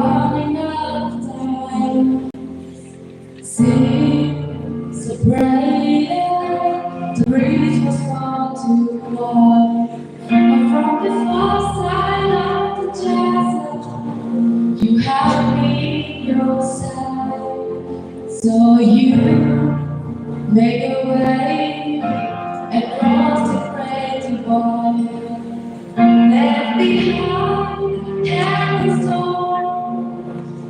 running out of time. Seems so bright, the bridge was far too wide. But from the far side of the desert, you have me in your side. So you made a way and crossed the great divide. Left behind every storm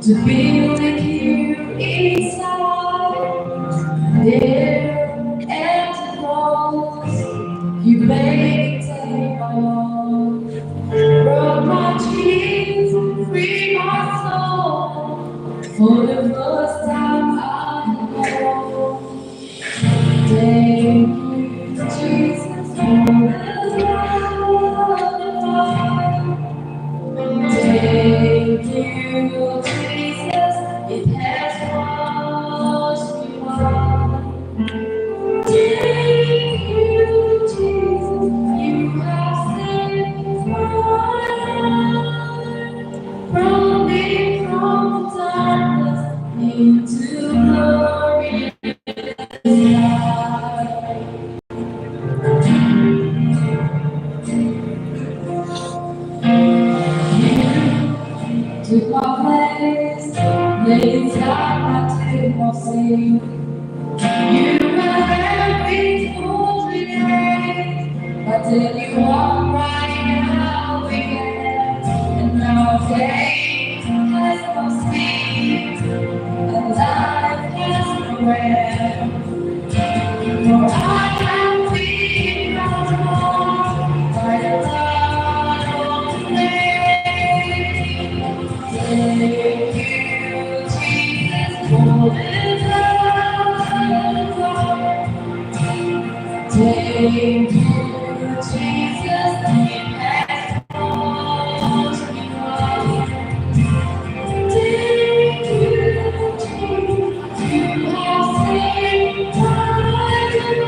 to be with you inside. There at the cross, you made me take my own. Broke my dreams, free my soul. For the first time I know. Thank you, Jesus, for the love divine. Thank you, Jesus, it has washed me white. Thank you, Jesus, you have saved my life. Brought me from darkness into glorious light. Took my place, laid inside my tomb of sin. You have every holy day, but then you walk right out again. And now faith has no speed, and life has no end. For I am been transformed by the blood of the Lamb. Thank you, Jesus, for this love. Thank you, Jesus, it has washed me white. Thank you, Jesus, you have saved my life.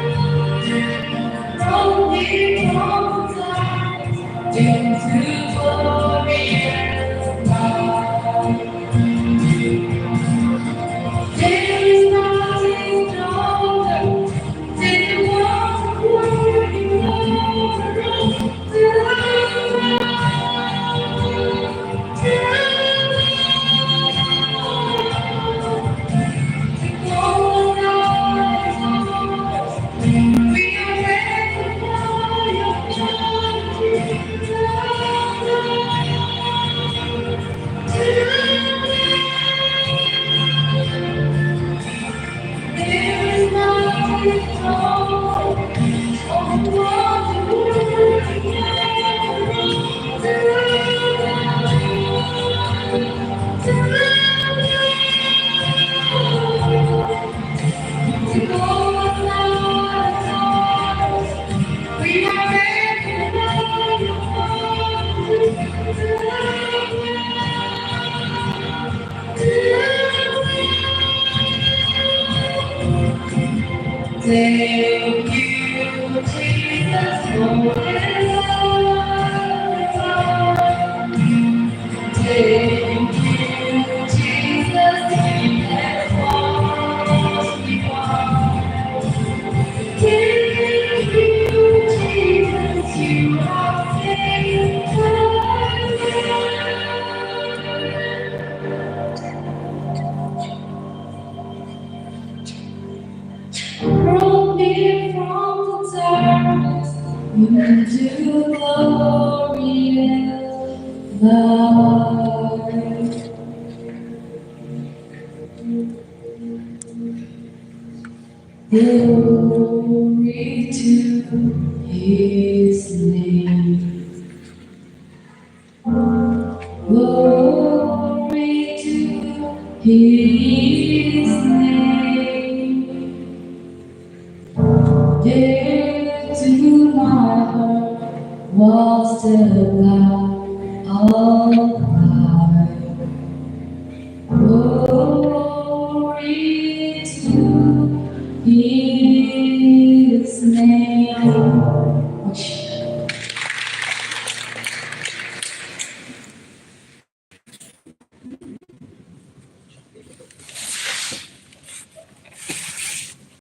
Brought me from darkness into glorious light. There is nothing stronger than the one working over us. We are ready for your there is nothing stronger. Oh, what you to go outside. We are ready for your thank you, Jesus, for this love. Thank you, Jesus, you have washed me white. Thank you, Jesus, you have saved my life. Brought me from the darkness into glorious light. Glory to His name. Glory to His name. Dear to my heart was the light of life. Glory to His name.